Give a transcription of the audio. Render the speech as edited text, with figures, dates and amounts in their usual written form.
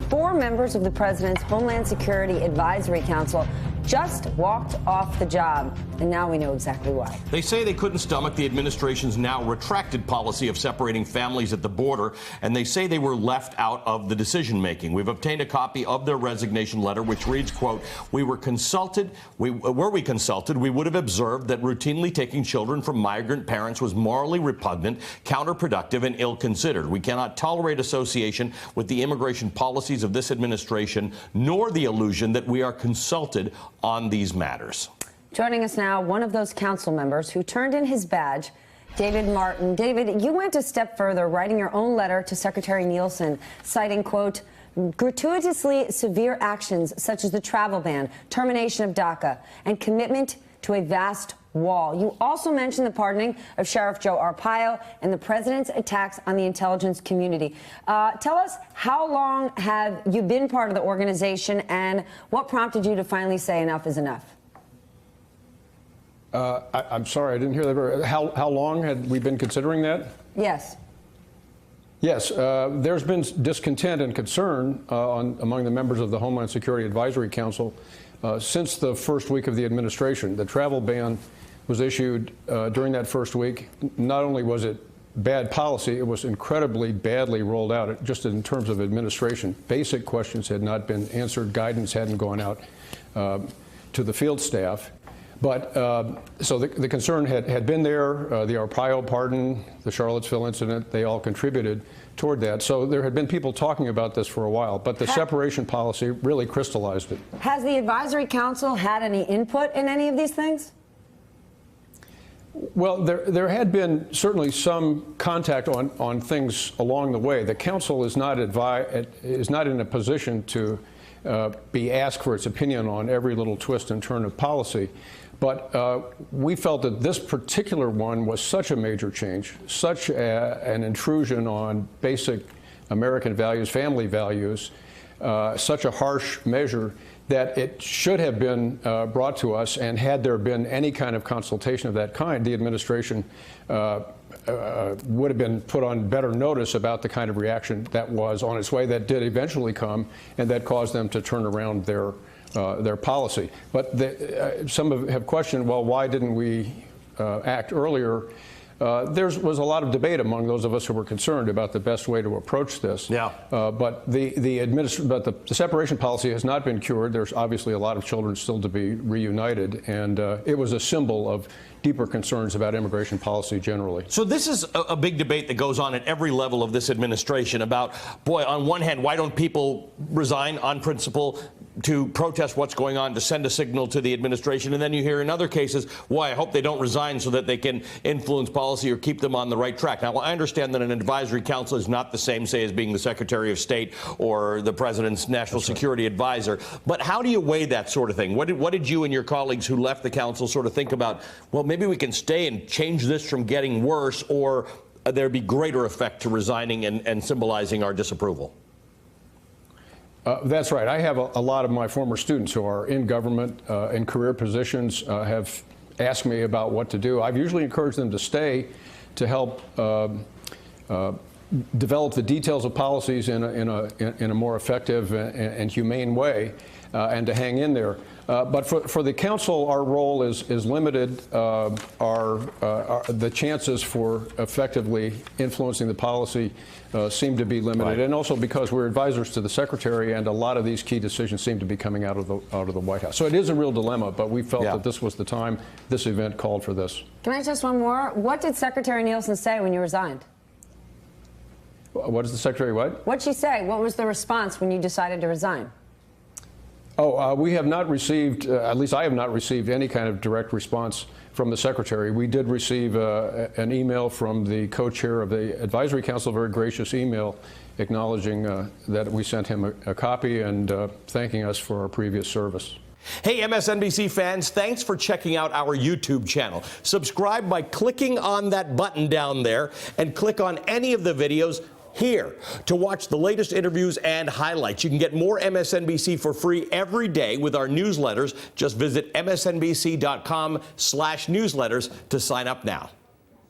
4 members of the president's Homeland Security Advisory Council just walked off the job, and now we know exactly why. They say they couldn't stomach the administration's now retracted policy of separating families at the border, and they say they were left out of the decision-making. We've obtained a copy of their resignation letter, which reads, quote, were we consulted, we would have observed that routinely taking children from migrant parents was morally repugnant, counterproductive, and ill-considered. We cannot tolerate association with the immigration policies of this administration, nor the illusion that we are consulted on these matters. Joining us now, one of those council members who turned in his badge, David Martin. David, you went a step further, writing your own letter to Secretary Nielsen, citing, quote, gratuitously severe actions such as the travel ban, termination of DACA, and commitment to a vast wall. You also mentioned the pardoning of Sheriff Joe Arpaio and the president's attacks on the intelligence community. Tell us, how long have you been part of the organization, and what prompted you to finally say enough is enough? I'm sorry, I didn't hear that. How long had we been considering that? Yes. Yes, there's been discontent and concern among the members of the Homeland Security Advisory Council since the first week of the administration. The travel ban was issued during that first week. Not only was it bad policy, it was incredibly badly rolled out, just in terms of administration. Basic questions had not been answered, guidance hadn't gone out to the field staff. But so the concern had been there. The Arpaio pardon, the Charlottesville incident, they all contributed toward that. So there had been people talking about this for a while, but the separation policy really crystallized it. Has the Advisory Council had any input in any of these things? Well, there had been certainly some contact on things along the way. The council is not in a position to be asked for its opinion on every little twist and turn of policy. But we felt that this particular one was such a major change, such an intrusion on basic American values, family values, such a harsh measure that it should have been brought to us, and had there been any kind of consultation of that kind, the administration would have been put on better notice about the kind of reaction that was on its way, that did eventually come, and that caused them to turn around their policy. But some have questioned, well, why didn't we act earlier? There was a lot of debate among those of us who were concerned about the best way to approach this. Yeah. But the separation policy has not been cured. There's obviously a lot of children still to be reunited, and it was a symbol of deeper concerns about immigration policy generally. So this is a big debate that goes on at every level of this administration about, boy, on one hand, why don't people resign on principle to protest what's going on, to send a signal to the administration? And then you hear in other cases, why, I hope they don't resign so that they can influence policy or keep them on the right track. Now, I understand that an advisory council is not the same, say, as being the Secretary of State or the President's National Security Advisor. But how do you weigh that sort of thing? What did you and your colleagues who left the council sort of think about, well, maybe we can stay and change this from getting worse, or there'd be greater effect to resigning and symbolizing our disapproval? That's right. I have a lot of my former students who are in government, in career positions, have asked me about what to do. I've usually encouraged them to stay to help develop the details of policies in a more effective and humane way, and to hang in there. But for the council, our role is limited. The chances for effectively influencing the policy seem to be limited, right. And also because we're advisors to the secretary, and a lot of these key decisions seem to be coming out of the White House. So it is a real dilemma, but we felt that this was the time. This event called for this. Can I just one more? What did Secretary Nielsen say when you resigned? What does the secretary what? What'd she say? What was the response when you decided to resign? Oh, we have not received, at least I have not received any kind of direct response from the secretary. We did receive an email from the co-chair of the Advisory Council, a very gracious email acknowledging that we sent him a copy and thanking us for our previous service. Hey, MSNBC fans, thanks for checking out our YouTube channel. Subscribe by clicking on that button down there, and click on any of the videos here to watch the latest interviews and highlights. You can get more MSNBC for free every day with our newsletters. Just visit msnbc.com/newsletters to sign up now.